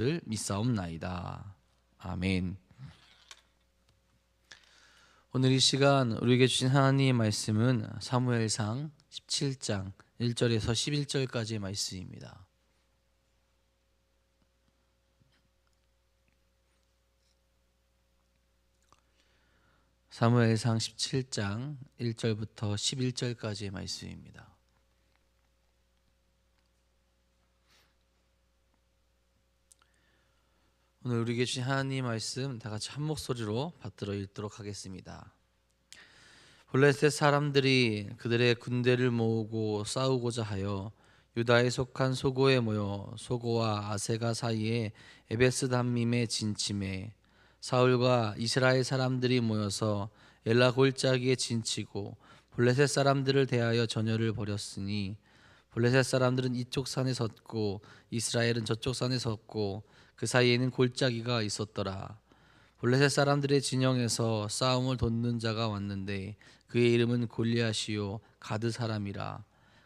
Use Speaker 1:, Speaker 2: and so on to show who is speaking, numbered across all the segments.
Speaker 1: 를 믿사옵나이다. 아멘. 오늘 이 시간 우리에게 주신 하나님의 말씀은 사무엘상 17장 1절에서 11절까지의 말씀입니다. 사무엘상 17장 1절부터 11절까지의 말씀입니다. 오늘 우리에게 주신 하나님의 말씀 다 같이 한 목소리로 받들어 읽도록 하겠습니다. 블레셋 사람들이 그들의 군대를 모으고 싸우고자 하여 유다에 속한 소고에 모여 소고와 아세가 사이에 에베스담밈에 진침해 사울과 이스라엘 사람들이 모여서 엘라 골짜기에 진치고 블레셋 사람들을 대하여 전열을 벌였으니 블레셋 사람들은 이쪽 산에 섰고 이스라엘은 저쪽 산에 섰고 그 사이에는 골짜기가 있었더라. 블레셋 사람들의 진영에서 싸움을 돕는 자가 왔는데 그의 이름은 골리앗이요 가드 사람이라.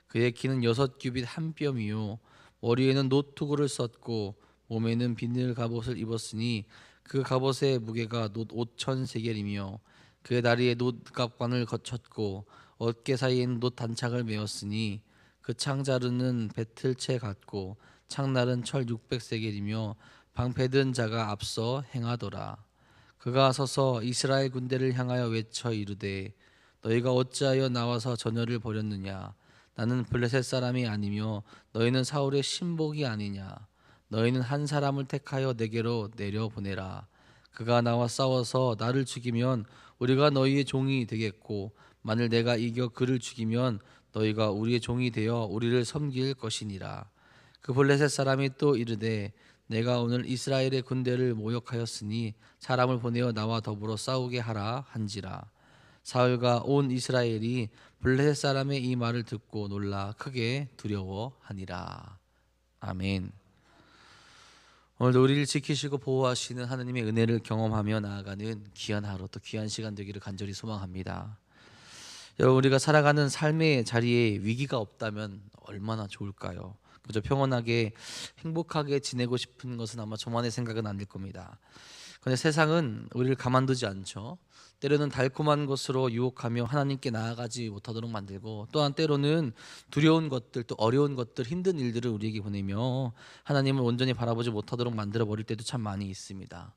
Speaker 1: 그의 키는 6규빗 한 뼘이요 머리에는 노투구를 썼고 몸에는 비늘 갑옷을 입었으니 그 갑옷의 무게가 놋 5천 세겔이며 그의 다리에 놋 갑관을 거쳤고 어깨 사이에는 놋 단창을 메었으니 그 창자루는 배틀채 같고 창날은 철 600세겔이며 방패든 자가 앞서 행하더라. 그가 서서 이스라엘 군대를 향하여 외쳐 이르되 너희가 어찌하여 나와서 전열을 벌였느냐. 나는 블레셋 사람이 아니며 너희는 사울의 신복이 아니냐. 너희는 한 사람을 택하여 내게로 내려보내라. 그가 나와 싸워서 나를 죽이면 우리가 너희의 종이 되겠고 만일 내가 이겨 그를 죽이면 너희가 우리의 종이 되어 우리를 섬길 것이니라. 그 블레셋 사람이 또 이르되 내가 오늘 이스라엘의 군대를 모욕하였으니 사람을 보내어 나와 더불어 싸우게 하라 한지라. 사울과 온 이스라엘이 블레셋 사람의 이 말을 듣고 놀라 크게 두려워하니라. 아멘. 오늘도 우리를 지키시고 보호하시는 하나님의 은혜를 경험하며 나아가는 귀한 하루 또 귀한 시간 되기를 간절히 소망합니다. 여러분, 우리가 살아가는 삶의 자리에 위기가 없다면 얼마나 좋을까요? 그저 평온하게 행복하게 지내고 싶은 것은 아마 저만의 생각은 아닐 겁니다. 그런데 세상은 우리를 가만두지 않죠. 때로는 달콤한 것으로 유혹하며 하나님께 나아가지 못하도록 만들고, 또한 때로는 두려운 것들 또 어려운 것들 힘든 일들을 우리에게 보내며 하나님을 온전히 바라보지 못하도록 만들어 버릴 때도 참 많이 있습니다.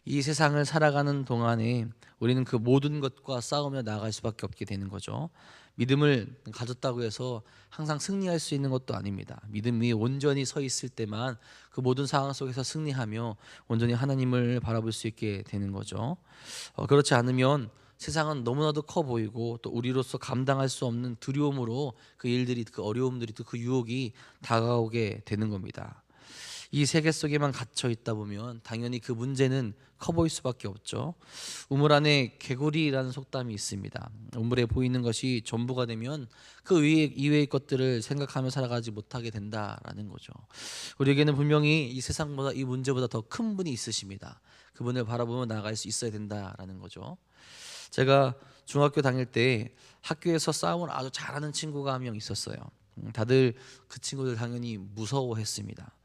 Speaker 1: 이 세상을 살아가는 동안에 우리는 그 모든 것과 싸우며 나아갈 수밖에 없게 되는 거죠. 믿음을 가졌다고 해서 항상 승리할 수 있는 것도 아닙니다. 믿음이 온전히 서 있을 때만 그 모든 상황 속에서 승리하며 온전히 하나님을 바라볼 수 있게 되는 거죠. 그렇지 않으면 세상은 너무나도 커 보이고 또 우리로서 감당할 수 없는 두려움으로 그 일들이 그 어려움들이 또 그 유혹이 다가오게 되는 겁니다. 이 세계 속에만 갇혀 있다 보면 당연히 그 문제는 커 보일 수밖에 없죠. 우물 안에 개구리라는 속담이 있습니다. 우물에 보이는 것이 전부가 되면 그 이외의 것들을 생각하며 살아가지 못하게 된다라는 거죠. 우리에게는 분명히 이 세상보다 이 문제보다 더 큰 분이 있으십니다. 그분을 바라보며 나아갈 수 있어야 된다라는 거죠. 제가 중학교 다닐 때 학교에서 싸움을 아주 잘하는 친구가 한 명 있었어요. 다들 그 친구들 당연히 무서워했습니다.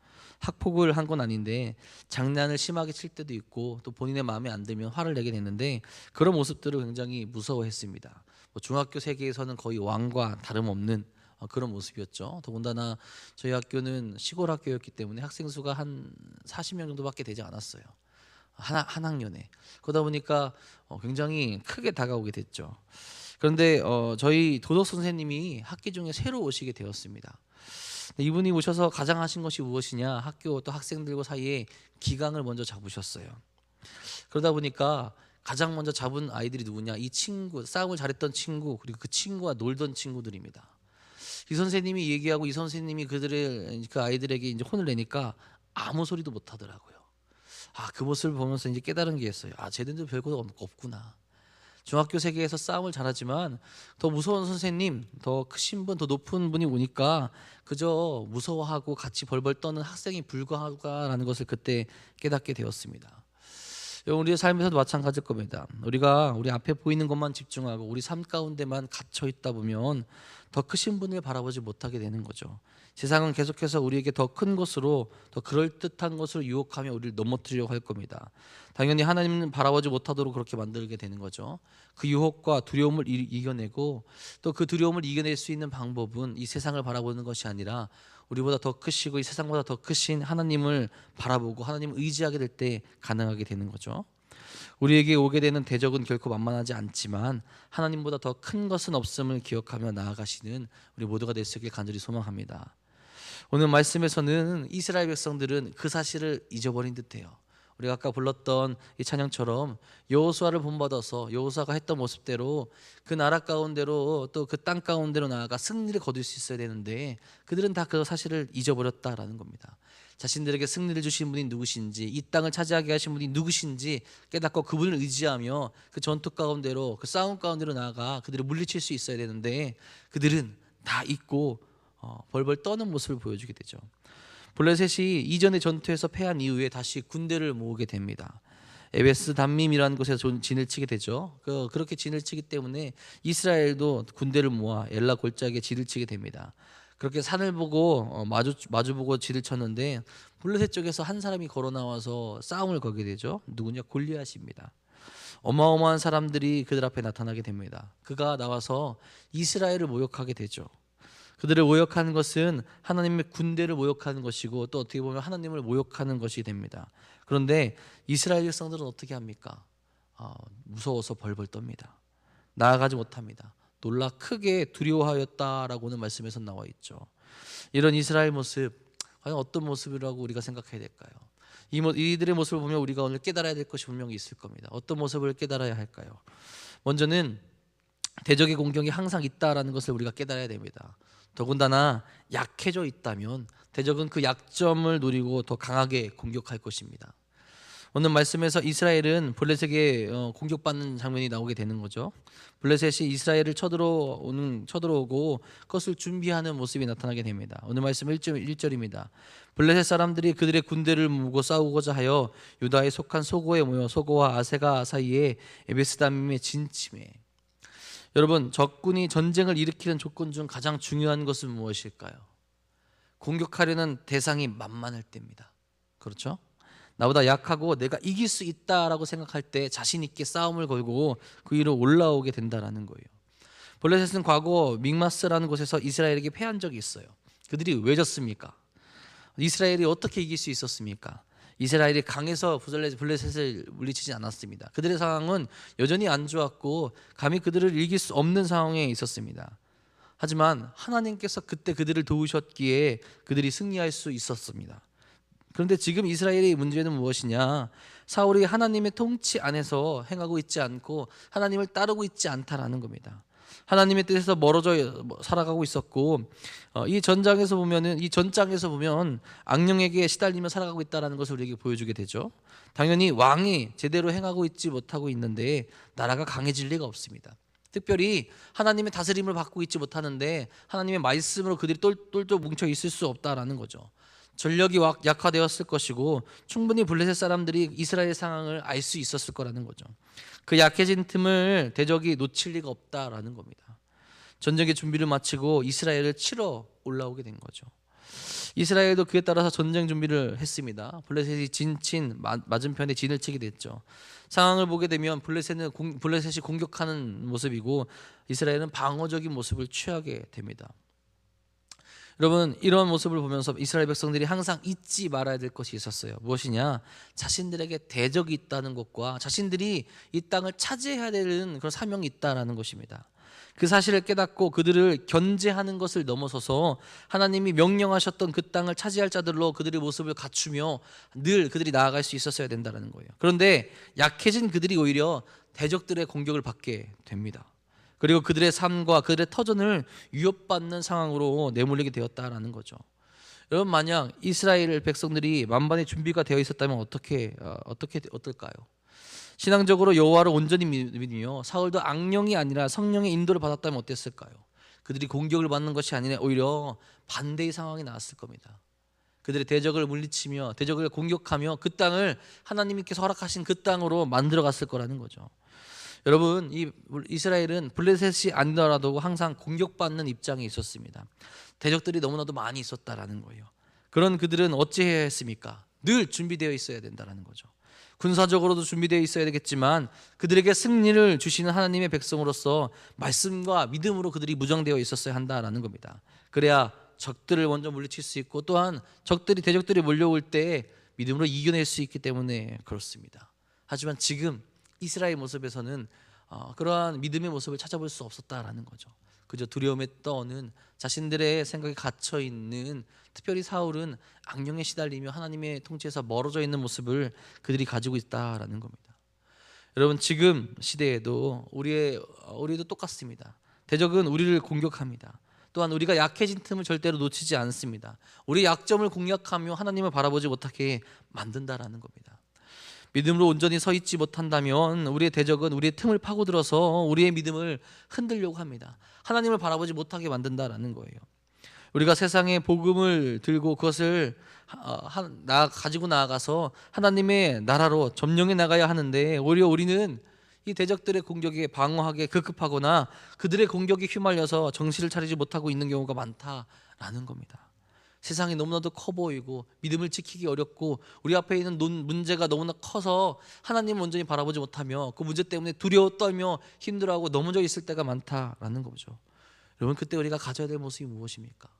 Speaker 1: 학폭을 한 건 아닌데 장난을 심하게 칠 때도 있고 또 본인의 마음에 안 들면 화를 내게 됐는데 그런 모습들을 굉장히 무서워했습니다. 중학교 세계에서는 거의 왕과 다름없는 그런 모습이었죠. 더군다나 저희 학교는 시골 학교였기 때문에 학생 수가 한 40명 정도밖에 되지 않았어요. 한 학년에. 그러다 보니까 굉장히 크게 다가오게 됐죠. 그런데 저희 도덕 선생님이 학기 중에 새로 오시게 되었습니다. 이분이 오셔서 가장 하신 것이 무엇이냐, 학교 또 학생들과 사이에 기강을 먼저 잡으셨어요. 그러다 보니까 가장 먼저 잡은 아이들이 누구냐, 이 친구, 싸움을 잘했던 친구, 그리고 그 친구와 놀던 친구들입니다. 이 선생님이 얘기하고 이 선생님이 그 아이들에게 이제 혼을 내니까 아무 소리도 못 하더라고요. 그 모습을 보면서 이제 깨달은 게 있어요. 쟤네들 별거 없구나. 중학교 세계에서 싸움을 잘하지만 더 무서운 선생님, 더 크신 분, 더 높은 분이 오니까 그저 무서워하고 같이 벌벌 떠는 학생이 불과하다라는 것을 그때 깨닫게 되었습니다. 우리의 삶에서도 마찬가지일 겁니다. 우리가 우리 앞에 보이는 것만 집중하고 우리 삶 가운데만 갇혀 있다 보면 더 크신 분을 바라보지 못하게 되는 거죠. 세상은 계속해서 우리에게 더 큰 것으로, 더 그럴듯한 것으로 유혹하며 우리를 넘어뜨리려고 할 겁니다. 당연히 하나님은 바라보지 못하도록 그렇게 만들게 되는 거죠. 그 유혹과 두려움을 이겨내고, 또 그 두려움을 이겨낼 수 있는 방법은 이 세상을 바라보는 것이 아니라 우리보다 더 크시고 이 세상보다 더 크신 하나님을 바라보고 하나님을 의지하게 될 때 가능하게 되는 거죠. 우리에게 오게 되는 대적은 결코 만만하지 않지만 하나님보다 더 큰 것은 없음을 기억하며 나아가시는 우리 모두가 될 수 있길 간절히 소망합니다. 오늘 말씀에서는 이스라엘 백성들은 그 사실을 잊어버린 듯해요. 우리가 아까 불렀던 이 찬양처럼 여호수아를 본받아서 여호수아가 했던 모습대로 그 나라 가운데로 또 그 땅 가운데로 나아가 승리를 거둘 수 있어야 되는데 그들은 다 그 사실을 잊어버렸다라는 겁니다. 자신들에게 승리를 주신 분이 누구신지, 이 땅을 차지하게 하신 분이 누구신지 깨닫고 그분을 의지하며 그 전투 가운데로, 그 싸움 가운데로 나아가 그들을 물리칠 수 있어야 되는데 그들은 다 잊고 벌벌 떠는 모습을 보여주게 되죠. 블레셋이 이전의 전투에서 패한 이후에 다시 군대를 모으게 됩니다. 에베스 담밈이라는 곳에서 진을 치게 되죠. 그렇게 진을 치기 때문에 이스라엘도 군대를 모아 엘라 골짜기에 진을 치게 됩니다. 그렇게 산을 보고 마주보고 진을 쳤는데 블레셋 쪽에서 한 사람이 걸어 나와서 싸움을 걸게 되죠. 누구냐? 골리앗입니다. 어마어마한 사람들이 그들 앞에 나타나게 됩니다. 그가 나와서 이스라엘을 모욕하게 되죠. 그들을 모욕하는 것은 하나님의 군대를 모욕하는 것이고 또 어떻게 보면 하나님을 모욕하는 것이 됩니다. 그런데 이스라엘 백성들은 어떻게 합니까? 무서워서 벌벌 떱니다. 나아가지 못합니다. 놀라 크게 두려워하였다라고는 말씀에서 나와 있죠. 이런 이스라엘 모습, 과연 어떤 모습이라고 우리가 생각해야 될까요? 이들의 모습을 보면 우리가 오늘 깨달아야 될 것이 분명히 있을 겁니다. 어떤 모습을 깨달아야 할까요? 먼저는 대적의 공격이 항상 있다라는 것을 우리가 깨달아야 됩니다. 더군다나 약해져 있다면 대적은 그 약점을 노리고 더 강하게 공격할 것입니다. 오늘 말씀에서 이스라엘은 블레셋에게 공격받는 장면이 나오게 되는 거죠. 블레셋이 이스라엘을 쳐들어오고 그것을 준비하는 모습이 나타나게 됩니다. 오늘 말씀 1절입니다. 블레셋 사람들이 그들의 군대를 모으고 싸우고자 하여 유다에 속한 소고에 모여 소고와 아세가 사이에 에베스다밈에 진침해. 여러분, 적군이 전쟁을 일으키는 조건 중 가장 중요한 것은 무엇일까요? 공격하려는 대상이 만만할 때입니다. 그렇죠? 나보다 약하고 내가 이길 수 있다라고 생각할 때 자신 있게 싸움을 걸고 그 위로 올라오게 된다라는 거예요. 블레셋은 과거 믹마스라는 곳에서 이스라엘에게 패한 적이 있어요. 그들이 왜 졌습니까? 이스라엘이 어떻게 이길 수 있었습니까? 이스라엘이 강해서 블레셋을 물리치지 않았습니다. 그들의 상황은 여전히 안 좋았고 감히 그들을 이길 수 없는 상황에 있었습니다. 하지만 하나님께서 그때 그들을 도우셨기에 그들이 승리할 수 있었습니다. 그런데 지금 이스라엘의 문제는 무엇이냐? 사울이 하나님의 통치 안에서 행하고 있지 않고 하나님을 따르고 있지 않다라는 겁니다. 하나님의 뜻에서 멀어져 살아가고 있었고 이 전장에서 보면 악령에게 시달리며 살아가고 있다는 것을 우리에게 보여주게 되죠. 당연히 왕이 제대로 행하고 있지 못하고 있는데 나라가 강해질 리가 없습니다. 특별히 하나님의 다스림을 받고 있지 못하는데 하나님의 말씀으로 그들이 똘똘 뭉쳐 있을 수 없다라는 거죠. 전력이 약화되었을 것이고 충분히 블레셋 사람들이 이스라엘 상황을 알 수 있었을 거라는 거죠. 그 약해진 틈을 대적이 놓칠 리가 없다라는 겁니다. 전쟁의 준비를 마치고 이스라엘을 치러 올라오게 된 거죠. 이스라엘도 그에 따라서 전쟁 준비를 했습니다. 블레셋이 맞은편에 진을 치게 됐죠. 상황을 보게 되면 블레셋이 공격하는 모습이고 이스라엘은 방어적인 모습을 취하게 됩니다. 여러분, 이런 모습을 보면서 이스라엘 백성들이 항상 잊지 말아야 될 것이 있었어요. 무엇이냐? 자신들에게 대적이 있다는 것과 자신들이 이 땅을 차지해야 되는 그런 사명이 있다는 것입니다. 그 사실을 깨닫고 그들을 견제하는 것을 넘어서서 하나님이 명령하셨던 그 땅을 차지할 자들로 그들의 모습을 갖추며 늘 그들이 나아갈 수 있었어야 된다는 거예요. 그런데 약해진 그들이 오히려 대적들의 공격을 받게 됩니다. 그리고 그들의 삶과 그들의 터전을 위협받는 상황으로 내몰리게 되었다라는 거죠. 여러분, 만약 이스라엘 백성들이 만반의 준비가 되어 있었다면 어떨까요? 신앙적으로 여호와를 온전히 믿으며 사울도 악령이 아니라 성령의 인도를 받았다면 어땠을까요? 그들이 공격을 받는 것이 아니라 오히려 반대의 상황이 나왔을 겁니다. 그들의 대적을 물리치며 대적을 공격하며 그 땅을 하나님께서 허락하신 그 땅으로 만들어 갔을 거라는 거죠. 여러분, 이 이스라엘은 블레셋이 아니더라도 항상 공격받는 입장에 있었습니다. 대적들이 너무나도 많이 있었다라는 거예요. 그런 그들은 어찌해야 했습니까? 늘 준비되어 있어야 된다라는 거죠. 군사적으로도 준비되어 있어야 되겠지만 그들에게 승리를 주시는 하나님의 백성으로서 말씀과 믿음으로 그들이 무장되어 있었어야 한다라는 겁니다. 그래야 적들을 먼저 물리칠 수 있고 또한 대적들이 몰려올 때 믿음으로 이겨낼 수 있기 때문에 그렇습니다. 하지만 지금 이스라엘 모습에서는 그러한 믿음의 모습을 찾아볼 수 없었다라는 거죠. 그저 두려움에 떠는 자신들의 생각에 갇혀 있는, 특별히 사울은 악령에 시달리며 하나님의 통치에서 멀어져 있는 모습을 그들이 가지고 있다라는 겁니다. 여러분, 지금 시대에도 우리도 똑같습니다. 대적은 우리를 공격합니다. 또한 우리가 약해진 틈을 절대로 놓치지 않습니다. 우리의 약점을 공략하며 하나님을 바라보지 못하게 만든다라는 겁니다. 믿음으로 온전히 서 있지 못한다면 우리의 대적은 우리의 틈을 파고들어서 우리의 믿음을 흔들려고 합니다. 하나님을 바라보지 못하게 만든다라는 거예요. 우리가 세상의 복음을 들고 그것을 가지고 나아가서 하나님의 나라로 점령해 나가야 하는데 오히려 우리는 이 대적들의 공격에 방어하게 급급하거나 그들의 공격에 휘말려서 정신을 차리지 못하고 있는 경우가 많다라는 겁니다. 세상이 너무나도 커 보이고 믿음을 지키기 어렵고 우리 앞에 있는 문제가 너무나 커서 하나님을 온전히 바라보지 못하며 그 문제 때문에 두려워 떨며 힘들어하고 넘어져 있을 때가 많다라는 거죠. 여러분, 그때 우리가 가져야 될 모습이 무엇입니까?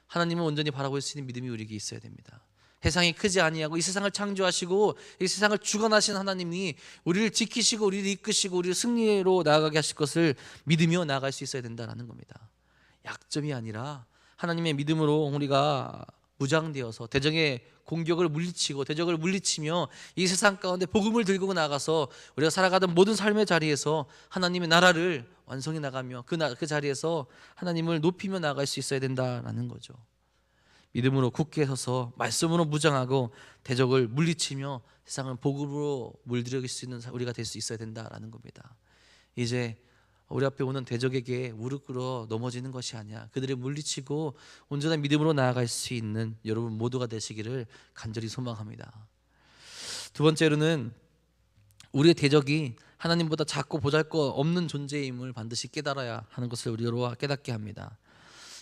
Speaker 1: 하나님을 온전히 바라볼 수 있는 믿음이 우리에게 있어야 됩니다. 세상이 크지 아니하고 이 세상을 창조하시고 이 세상을 주관하신 하나님이 우리를 지키시고 우리를 이끄시고 우리를 승리로 나아가게 하실 것을 믿으며 나아갈 수 있어야 된다는 겁니다. 약점이 아니라 하나님의 믿음으로 우리가 무장되어서 대적의 공격을 물리치고 대적을 물리치며 이 세상 가운데 복음을 들고 나가서 우리가 살아가던 모든 삶의 자리에서 하나님의 나라를 완성해 나가며 그 자리에서 하나님을 높이며 나갈 수 있어야 된다라는 거죠. 믿음으로 굳게 서서 말씀으로 무장하고 대적을 물리치며 세상을 복음으로 물들여길 수 있는 우리가 될 수 있어야 된다라는 겁니다. 이제 우리 앞에 오는 대적에게 무릎 꿇어 넘어지는 것이 아니야, 그들을 물리치고 온전한 믿음으로 나아갈 수 있는 여러분 모두가 되시기를 간절히 소망합니다. 두 번째로는 우리의 대적이 하나님보다 작고 보잘것없는 존재임을 반드시 깨달아야 하는 것을 우리로 깨닫게 합니다.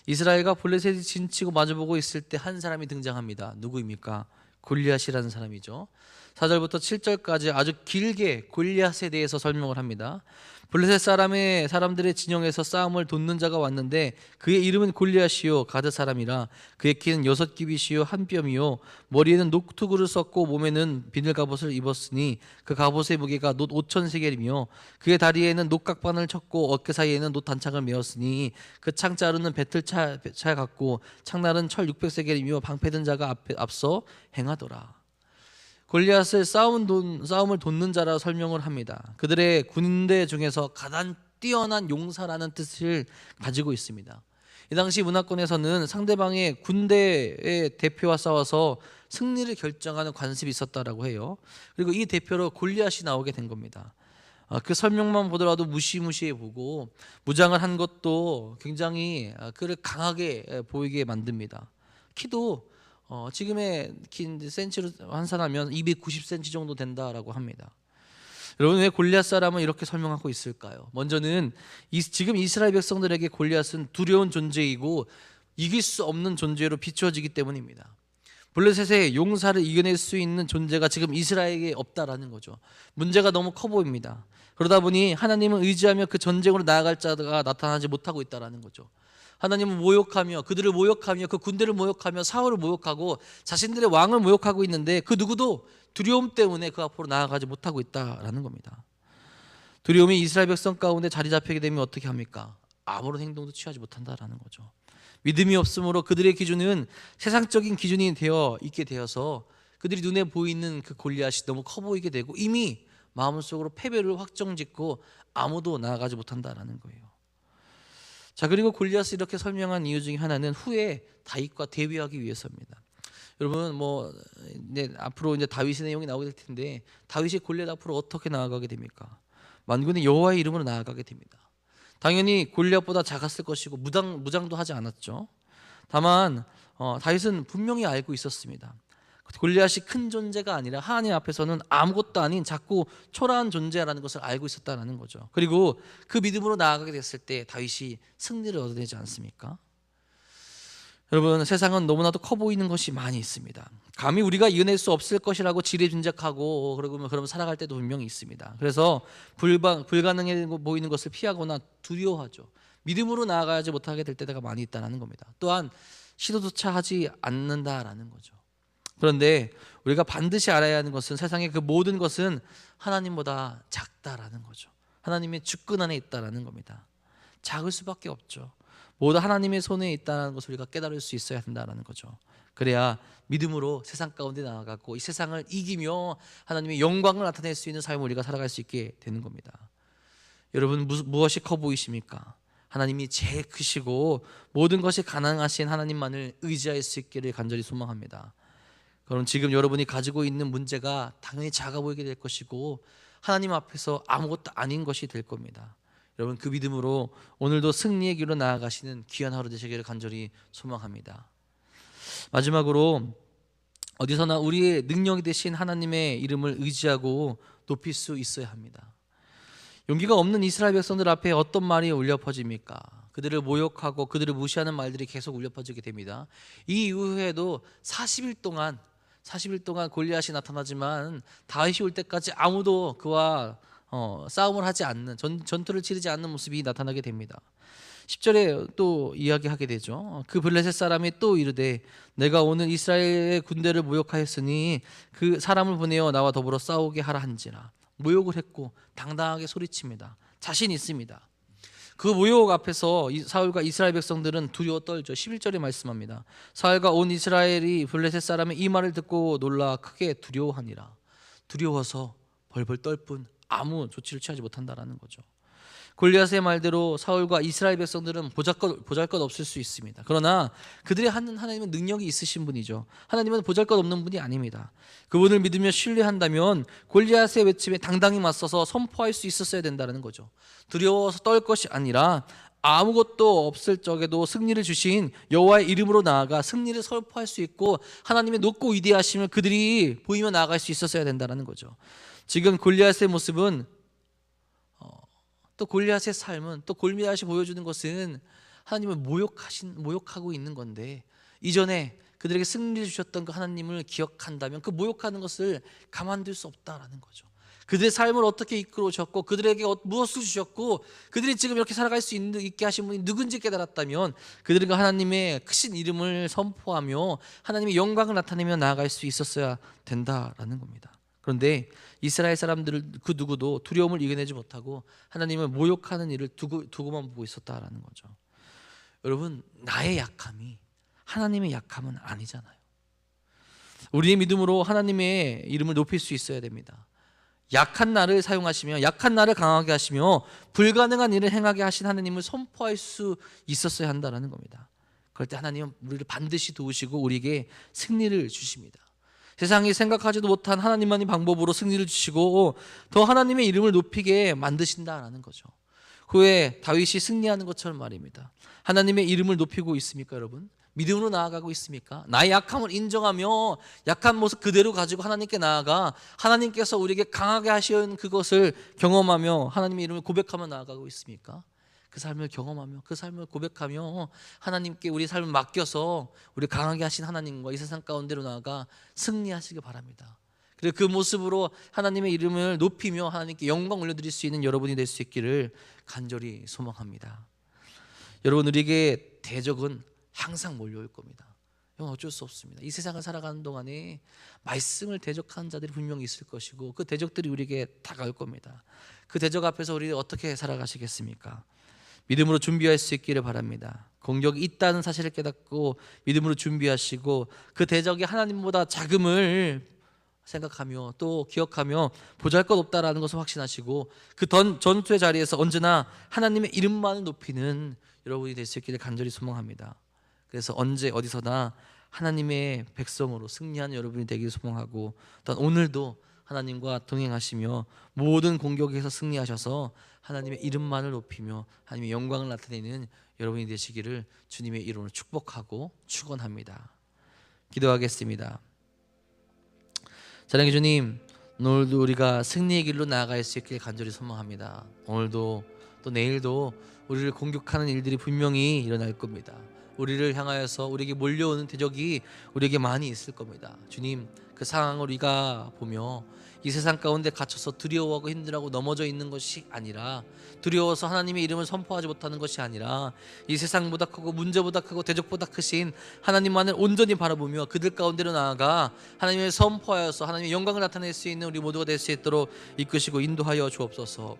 Speaker 1: 이스라엘과 블레셋이 진치고 마주보고 있을 때 한 사람이 등장합니다. 누구입니까? 골리앗이라는 사람이죠. 4절부터 7절까지 아주 길게 골리앗에 대해서 설명을 합니다. 블레셋 사람들의 진영에서 싸움을 돕는 자가 왔는데 그의 이름은 골리앗이요 가드 사람이라. 그의 키는 6규빗이요 한 뼘이요 머리에는 녹투구를 썼고 몸에는 비늘 갑옷을 입었으니 그 갑옷의 무게가 놋 5,000세겔이며 그의 다리에는 녹각반을 쳤고 어깨 사이에는 놋 단창을 메었으니 그 창자루는 배틀차 같고 창날은 철 600세겔이며 방패든 자가 앞서 행하더라. 골리앗을 싸움을 돕는 자라 설명을 합니다. 그들의 군대 중에서 가장 뛰어난 용사라는 뜻을 가지고 있습니다. 이 당시 문화권에서는 상대방의 군대의 대표와 싸워서 승리를 결정하는 관습이 있었다라고 해요. 그리고 이 대표로 골리앗이 나오게 된 겁니다. 그 설명만 보더라도 무시무시해 보고 무장을 한 것도 굉장히 그를 강하게 보이게 만듭니다. 키도 지금의 키 센치로 환산하면 290cm 정도 된다라고 합니다. 여러분, 왜 골리앗 사람은 이렇게 설명하고 있을까요? 먼저는 지금 이스라엘 백성들에게 골리앗은 두려운 존재이고 이길 수 없는 존재로 비추어지기 때문입니다. 블레셋의 용사를 이겨낼 수 있는 존재가 지금 이스라엘에게 없다라는 거죠. 문제가 너무 커 보입니다. 그러다 보니 하나님을 의지하며 그 전쟁으로 나아갈 자가 나타나지 못하고 있다라는 거죠. 하나님은 그들을 모욕하며 그 군대를 모욕하며 사울을 모욕하고 자신들의 왕을 모욕하고 있는데 그 누구도 두려움 때문에 그 앞으로 나아가지 못하고 있다라는 겁니다. 두려움이 이스라엘 백성 가운데 자리 잡히게 되면 어떻게 합니까? 아무런 행동도 취하지 못한다라는 거죠. 믿음이 없으므로 그들의 기준은 세상적인 기준이 되어 있게 되어서 그들이 눈에 보이는 그 골리앗이 너무 커 보이게 되고 이미 마음속으로 패배를 확정짓고 아무도 나아가지 못한다라는 거예요. 자, 그리고 골리앗을 이렇게 설명한 이유 중에 하나는 후에 다윗과 대비하기 위해서입니다. 여러분, 앞으로 이제 다윗의 내용이 나오게 될 텐데 다윗이 골리앗 앞으로 어떻게 나아가게 됩니까? 만군의 여호와의 이름으로 나아가게 됩니다. 당연히 골리앗보다 작았을 것이고 무장도 하지 않았죠. 다만 다윗은 분명히 알고 있었습니다. 골리앗이 큰 존재가 아니라 하나님 앞에서는 아무것도 아닌 작고 초라한 존재라는 것을 알고 있었다는 거죠. 그리고 그 믿음으로 나아가게 됐을 때 다윗이 승리를 얻어내지 않습니까? 여러분, 세상은 너무나도 커 보이는 것이 많이 있습니다. 감히 우리가 이겨낼 수 없을 것이라고 지레짐작하고 그러면 살아갈 때도 분명히 있습니다. 그래서 불가능해 보이는 것을 피하거나 두려워하죠. 믿음으로 나아가지 못하게 될 때가 많이 있다는 겁니다. 또한 시도조차 하지 않는다라는 거죠. 그런데 우리가 반드시 알아야 하는 것은 세상의 그 모든 것은 하나님보다 작다라는 거죠. 하나님의 주권 안에 있다라는 겁니다. 작을 수밖에 없죠. 모두 하나님의 손에 있다는 것을 우리가 깨달을 수 있어야 한다는 거죠. 그래야 믿음으로 세상 가운데 나아가고 이 세상을 이기며 하나님의 영광을 나타낼 수 있는 삶을 우리가 살아갈 수 있게 되는 겁니다. 여러분, 무엇이 커 보이십니까? 하나님이 제일 크시고 모든 것이 가능하신 하나님만을 의지할 수 있기를 간절히 소망합니다. 그럼 지금 여러분이 가지고 있는 문제가 당연히 작아 보이게 될 것이고 하나님 앞에서 아무것도 아닌 것이 될 겁니다. 여러분, 그 믿음으로 오늘도 승리의 길로 나아가시는 귀한 하루 되시기를 간절히 소망합니다. 마지막으로 어디서나 우리의 능력이 되신 하나님의 이름을 의지하고 높일 수 있어야 합니다. 용기가 없는 이스라엘 백성들 앞에 어떤 말이 울려 퍼집니까? 그들을 모욕하고 그들을 무시하는 말들이 계속 울려 퍼지게 됩니다. 이 이후에도 40일 동안 골리앗이 나타나지만 다윗이 올 때까지 아무도 그와 싸움을 하지 않는, 전투를 치르지 않는 모습이 나타나게 됩니다. 10절에 또 이야기하게 되죠. 그 블레셋 사람이 또 이르되 내가 오늘 이스라엘의 군대를 모욕하였으니 그 사람을 보내어 나와 더불어 싸우게 하라 한지라. 모욕을 했고 당당하게 소리칩니다. 자신 있습니다. 그 모욕 앞에서 사울과 이스라엘 백성들은 두려워 떨죠. 11절에 말씀합니다. 사울과 온 이스라엘이 블레셋 사람의 이 말을 듣고 놀라 크게 두려워하니라. 두려워서 벌벌 떨 뿐 아무 조치를 취하지 못한다라는 거죠. 골리앗의 말대로 사울과 이스라엘 백성들은 보잘것 없을 수 있습니다. 그러나 그들의 하나님은 능력이 있으신 분이죠. 하나님은 보잘것 없는 분이 아닙니다. 그분을 믿으며 신뢰한다면 골리앗의 외침에 당당히 맞서서 선포할 수 있었어야 된다는 거죠. 두려워서 떨 것이 아니라 아무것도 없을 적에도 승리를 주신 여호와의 이름으로 나아가 승리를 선포할 수 있고 하나님의 높고 위대하심을 그들이 보이며 나아갈 수 있었어야 된다는 거죠. 지금 골리앗의 모습은 또 골리앗의 삶은 또 골리앗이 보여주는 것은 하나님을 모욕하고 있는 건데, 이전에 그들에게 승리를 주셨던 그 하나님을 기억한다면 그 모욕하는 것을 가만둘 수 없다라는 거죠. 그들의 삶을 어떻게 이끌어 오셨고 그들에게 무엇을 주셨고 그들이 지금 이렇게 살아갈 수 있게 하신 분이 누군지 깨달았다면 그들은 하나님의 크신 이름을 선포하며 하나님의 영광을 나타내며 나아갈 수 있었어야 된다라는 겁니다. 그런데 이스라엘 사람들을 그 누구도 두려움을 이겨내지 못하고 하나님을 모욕하는 일을 두고만 보고 있었다라는 거죠. 여러분, 나의 약함이 하나님의 약함은 아니잖아요. 우리의 믿음으로 하나님의 이름을 높일 수 있어야 됩니다. 약한 나를 사용하시며 약한 나를 강하게 하시며 불가능한 일을 행하게 하신 하나님을 선포할 수 있었어야 한다는 겁니다. 그럴 때 하나님은 우리를 반드시 도우시고 우리에게 승리를 주십니다. 세상이 생각하지도 못한 하나님만의 방법으로 승리를 주시고 더 하나님의 이름을 높이게 만드신다라는 거죠. 후에 다윗이 승리하는 것처럼 말입니다. 하나님의 이름을 높이고 있습니까, 여러분? 믿음으로 나아가고 있습니까? 나의 약함을 인정하며 약한 모습 그대로 가지고 하나님께 나아가 하나님께서 우리에게 강하게 하신 그것을 경험하며 하나님의 이름을 고백하며 나아가고 있습니까? 그 삶을 경험하며 그 삶을 고백하며 하나님께 우리 삶을 맡겨서 우리 강하게 하신 하나님과 이 세상 가운데로 나아가 승리하시길 바랍니다. 그리고 그 모습으로 하나님의 이름을 높이며 하나님께 영광 올려드릴 수 있는 여러분이 될 수 있기를 간절히 소망합니다. 여러분, 우리에게 대적은 항상 몰려올 겁니다. 이건 어쩔 수 없습니다. 이 세상을 살아가는 동안에 말씀을 대적하는 자들이 분명히 있을 것이고 그 대적들이 우리에게 다가올 겁니다. 그 대적 앞에서 우리 어떻게 살아가시겠습니까? 믿음으로 준비할 수 있기를 바랍니다. 공격이 있다는 사실을 깨닫고 믿음으로 준비하시고 그 대적이 하나님보다 작음을 생각하며 또 기억하며 보잘것없다라는 것을 확신하시고 그 전투의 자리에서 언제나 하나님의 이름만을 높이는 여러분이 될 수 있기를 간절히 소망합니다. 그래서 언제 어디서나 하나님의 백성으로 승리하는 여러분이 되기를 소망하고 또한 오늘도 하나님과 동행하시며 모든 공격에서 승리하셔서 하나님의 이름만을 높이며 하나님의 영광을 나타내는 여러분이 되시기를 주님의 이름으로 축복하고 축원합니다. 기도하겠습니다. 사랑의 주님, 오늘도 우리가 승리의 길로 나아갈 수 있길 간절히 소망합니다. 오늘도 또 내일도 우리를 공격하는 일들이 분명히 일어날 겁니다. 우리를 향하여서 우리에게 몰려오는 대적이 우리에게 많이 있을 겁니다. 주님, 그 상황을 우리가 보며 이 세상 가운데 갇혀서 두려워하고 힘들어하고 넘어져 있는 것이 아니라, 두려워서 하나님의 이름을 선포하지 못하는 것이 아니라, 이 세상보다 크고 문제보다 크고 대적보다 크신 하나님만을 온전히 바라보며 그들 가운데로 나아가 하나님의 선포하여서 하나님의 영광을 나타낼 수 있는 우리 모두가 될 수 있도록 이끄시고 인도하여 주옵소서.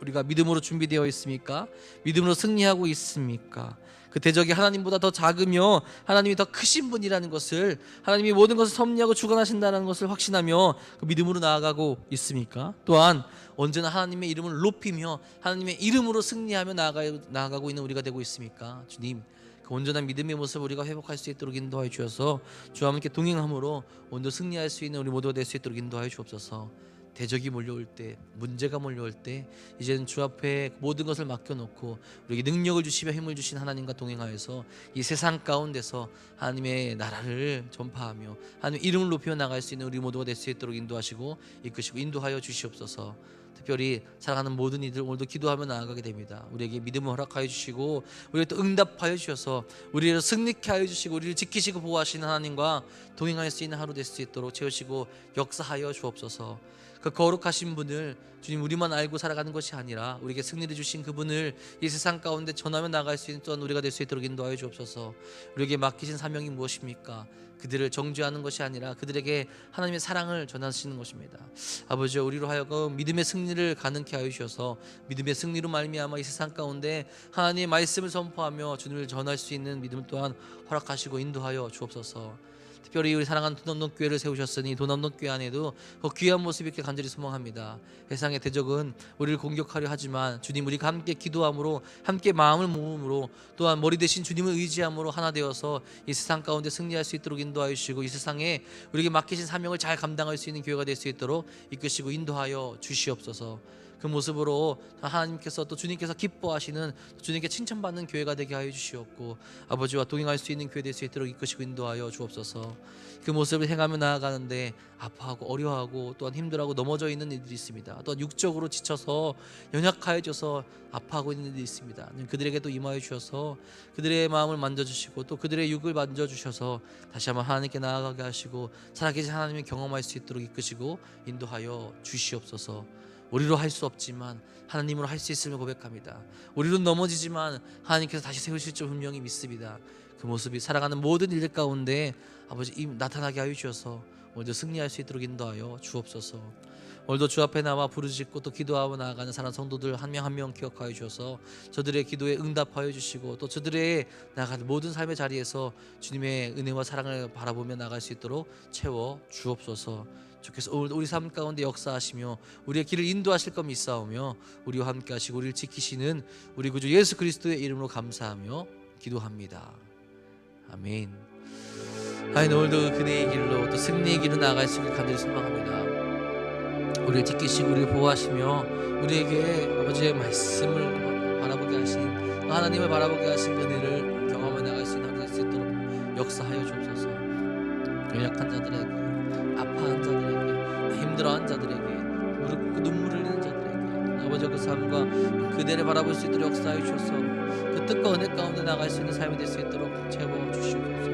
Speaker 1: 우리가 믿음으로 준비되어 있습니까? 믿음으로 승리하고 있습니까? 그 대적이 하나님보다 더 작으며 하나님이 더 크신 분이라는 것을, 하나님이 모든 것을 섭리하고 주관하신다는 것을 확신하며 그 믿음으로 나아가고 있습니까? 또한 언제나 하나님의 이름을 높이며 하나님의 이름으로 승리하며 나아가고 있는 우리가 되고 있습니까? 주님, 그 온전한 믿음의 모습을 우리가 회복할 수 있도록 인도하여 주셔서 주와 함께 동행함으로 오늘도 승리할 수 있는 우리 모두가 될 수 있도록 인도하여 주옵소서. 대적이 몰려올 때, 문제가 몰려올 때 이제는 주 앞에 모든 것을 맡겨놓고 우리에게 능력을 주시며 힘을 주신 하나님과 동행하여서 이 세상 가운데서 하나님의 나라를 전파하며 하나님의 이름을 높여 나갈 수 있는 우리 모두가 될 수 있도록 인도하시고 이끄시고 인도하여 주시옵소서. 특별히 사랑하는 모든 이들 오늘도 기도하며 나아가게 됩니다. 우리에게 믿음을 허락하여 주시고 우리에게 또 응답하여 주셔서 우리를 승리케 하여 주시고 우리를 지키시고 보호하시는 하나님과 동행할 수 있는 하루 될 수 있도록 채우시고 역사하여 주옵소서. 그 거룩하신 분을 주님 우리만 알고 살아가는 것이 아니라 우리에게 승리를 주신 그분을 이 세상 가운데 전하며 나갈 수 있는 또한 우리가 될 수 있도록 인도하여 주옵소서. 우리에게 맡기신 사명이 무엇입니까? 그들을 정죄하는 것이 아니라 그들에게 하나님의 사랑을 전하시는 것입니다. 아버지, 우리로 하여금 믿음의 승리를 가능케 하여 주셔서 믿음의 승리로 말미암아 이 세상 가운데 하나님의 말씀을 선포하며 주님을 전할 수 있는 믿음 또한 허락하시고 인도하여 주옵소서. 특별히 우리 사랑하는 돈 없는 교회를 세우셨으니 돈 없는 교회 안에도 그 귀한 모습이 있게 간절히 소망합니다. 세상의 대적은 우리를 공격하려 하지만 주님, 우리가 함께 기도함으로 함께 마음을 모음으로 또한 머리 대신 주님을 의지함으로 하나 되어서 이 세상 가운데 승리할 수 있도록 인도하여 주시고 이 세상에 우리에게 맡기신 사명을 잘 감당할 수 있는 교회가 될 수 있도록 이끄시고 인도하여 주시옵소서. 그 모습으로 하나님께서 또 주님께서 기뻐하시는, 주님께 칭찬받는 교회가 되게 하여 주시옵고 아버지와 동행할 수 있는 교회 될 수 있도록 이끄시고 인도하여 주옵소서. 그 모습을 행하며 나아가는데 아파하고 어려워하고 또한 힘들어하고 넘어져 있는 이들이 있습니다. 또한 육적으로 지쳐서 연약하여져서 아파하고 있는 이들이 있습니다. 그들에게도 임하여 주셔서 그들의 마음을 만져주시고 또 그들의 육을 만져주셔서 다시 한번 하나님께 나아가게 하시고 살아계신 하나님을 경험할 수 있도록 이끄시고 인도하여 주시옵소서. 우리로 할 수 없지만 하나님으로 할 수 있음을 고백합니다. 우리로 넘어지지만 하나님께서 다시 세우실 줄 분명히 믿습니다. 그 모습이 살아가는 모든 일들 가운데 아버지 나타나게 하여 주셔서 오늘도 승리할 수 있도록 인도하여 주옵소서. 오늘도 주 앞에 나와 부르짖고 또 기도하고 나아가는 사랑하는 성도들 한 명 한 명 기억하여 주셔서 저들의 기도에 응답하여 주시고 또 저들의 나아가는 모든 삶의 자리에서 주님의 은혜와 사랑을 바라보며 나갈 수 있도록 채워 주옵소서. 주께서 오늘 우리 삶 가운데 역사하시며 우리의 길을 인도하실 것 믿사오며 우리와 함께 하시고 우리를 지키시는 우리 구주 예수 그리스도의 이름으로 감사하며 기도합니다. 아멘. 오늘도 그네의 길로 또 승리의 길로 나아갈 수 있길 간절히 소망합니다. 우리를 지키시고 우리를 보호하시며 우리에게 아버지의 말씀을 바라보게 하신, 하나님을 바라보게 하신 은혜를 경험해 나갈 수 있는 하루 될 수 있도록 역사하여 주옵소서. 연약한 자들에게, 아파한 자들에게, 힘들어한 자들에게, 무릎 꿇고 눈물을 흘리는 자들에게 아버지 그 삶과 그대를 바라볼 수 있도록 역사하여 주셔서 그 뜻과 은혜 가운데 나갈 수 있는 삶이 될 수 있도록 채워 주시옵소서.